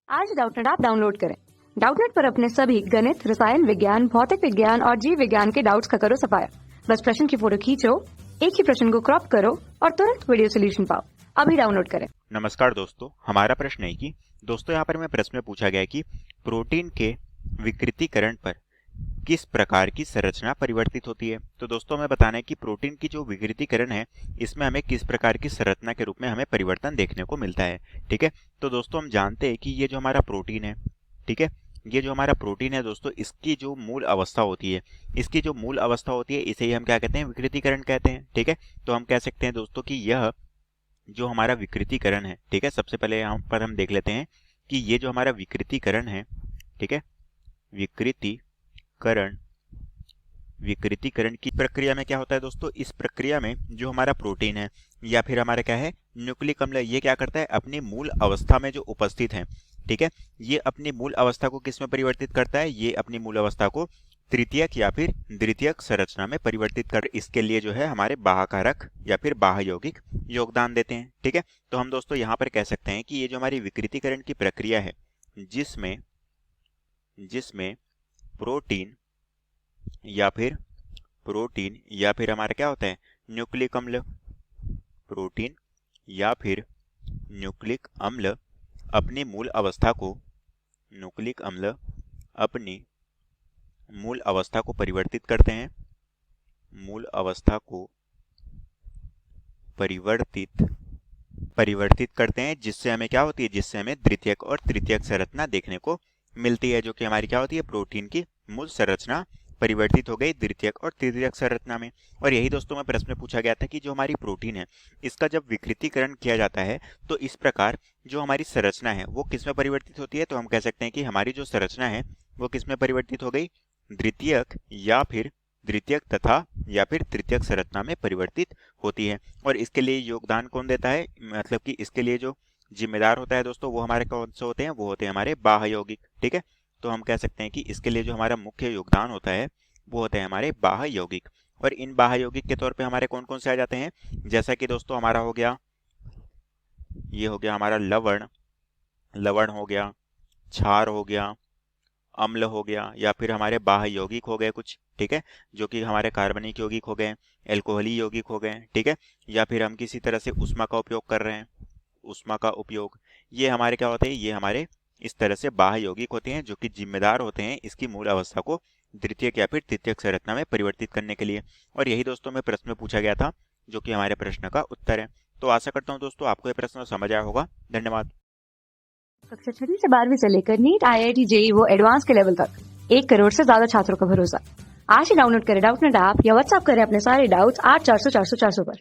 आज Doubtnut app download करें। Doubtnut पर अपने सभी गणित, रसायन विज्ञान, भौतिक विज्ञान और जीव विज्ञान के डाउट्स का करो सफाया। बस प्रश्न की फोटो खींचो, एक ही प्रश्न को क्रॉप करो और तुरंत वीडियो सोल्यूशन पाओ। अभी डाउनलोड करें। नमस्कार दोस्तों, हमारा प्रश्न है कि दोस्तों यहाँ पर हमें प्रश्न में पूछा गया है कि प्रोटीन के विकृतीकरण पर किस प्रकार की संरचना परिवर्तित होती है। तो दोस्तों हमें बताना है कि प्रोटीन की जो विकृतीकरण है इसमें हमें किस प्रकार की संरचना के रूप में हमें परिवर्तन देखने को मिलता है। ठीक है, तो दोस्तों हम जानते हैं कि ये जो हमारा प्रोटीन है, ठीक है, ये जो हमारा प्रोटीन है दोस्तों, इसकी जो मूल अवस्था होती है, इसे ही हम क्या कहते हैं, विकृतीकरण कहते हैं। ठीक है, तो हम कह सकते हैं दोस्तों कि यह जो हमारा विकृतीकरण है, ठीक है, सबसे पहले यहाँ पर हम देख लेते हैं कि ये जो हमारा विकृतीकरण है, ठीक है, विकृतीकरण की प्रक्रिया में क्या होता है दोस्तों, इस प्रक्रिया में जो हमारा प्रोटीन है या फिर हमारा क्या है, न्यूक्लिक अम्ल, ये क्या करता है, अपनी मूल अवस्था में जो उपस्थित है, ठीक है, ये अपनी मूल अवस्था को किस में परिवर्तित करता है, ये अपनी मूल अवस्था को तृतीयक या फिर द्वितीयक संरचना में परिवर्तित कर, इसके लिए जो है हमारे बाह्यकारक या फिर बाह्य यौगिक योगदान देते हैं। ठीक है, तो हम दोस्तों यहाँ पर कह सकते हैं कि ये जो हमारी विकृतीकरण की प्रक्रिया है, जिसमें प्रोटीन या फिर हमारा क्या होता है, न्यूक्लिक अम्ल, प्रोटीन या फिर न्यूक्लिक अम्ल अपनी मूल अवस्था को परिवर्तित करते हैं, जिससे हमें क्या होती है, जिससे हमें द्वितीयक और तृतीयक संरचना देखने को मिलती है, जो कि हमारी क्या होती है, प्रोटीन की मूल संरचना परिवर्तित हो गई द्वितीयक और तृतीयक संरचना में। और यही दोस्तों में प्रश्न में पूछा गया था कि जो हमारी प्रोटीन है इसका जब विकृतीकरण किया जाता है तो इस प्रकार जो हमारी संरचना है वो किस में परिवर्तित होती है। तो हम कह सकते हैं कि हमारी जो संरचना है वो किस में परिवर्तित हो गई, द्वितीयक तथा तृतीयक संरचना में परिवर्तित होती है। और इसके लिए योगदान कौन देता है, मतलब कि इसके लिए जो जिम्मेदार होता है दोस्तों वो हमारे कौन से होते हैं, वो होते हैं हमारे बाह्य यौगिक। ठीक है, तो हम कह सकते हैं कि इसके लिए जो हमारा मुख्य योगदान होता है वो होते हैं हमारे बाह्य यौगिक। और इन बाह्य यौगिक के तौर पे हमारे कौन कौन से आ जाते हैं, जैसा कि दोस्तों हमारा हो गया, ये हो गया हमारा लवण हो गया, क्षार हो गया, अम्ल हो गया, या फिर हमारे बाह्य यौगिक हो गए कुछ, ठीक है, जो कि हमारे कार्बनिक यौगिक हो गए, एल्कोहली यौगिक हो गए, ठीक है, या फिर हम किसी तरह से ऊष्मा का उपयोग कर रहे हैं, ये हमारे क्या होते हैं, ये हमारे इस तरह से बाह्य यौगिक होते हैं जो कि जिम्मेदार होते हैं इसकी मूल अवस्था को द्वितीयक या फिर तृतीयक संरचना में परिवर्तित करने के लिए। और यही दोस्तों में प्रश्न में पूछा गया था, जो कि हमारे प्रश्न का उत्तर है। तो आशा करता हूँ दोस्तों आपको ये प्रश्न समझ आया होगा। धन्यवाद। कक्षा 6 से 12वीं से लेकर नीट, IIT, JEE वो एडवांस के लेवल तक 1 करोड़ से ज्यादा छात्रों का भरोसा। आज ही डाउनलोड करें डाउटनेट ऐप या व्हाट्सएप करें अपने सारे डाउट्स 8400 400 400 पर।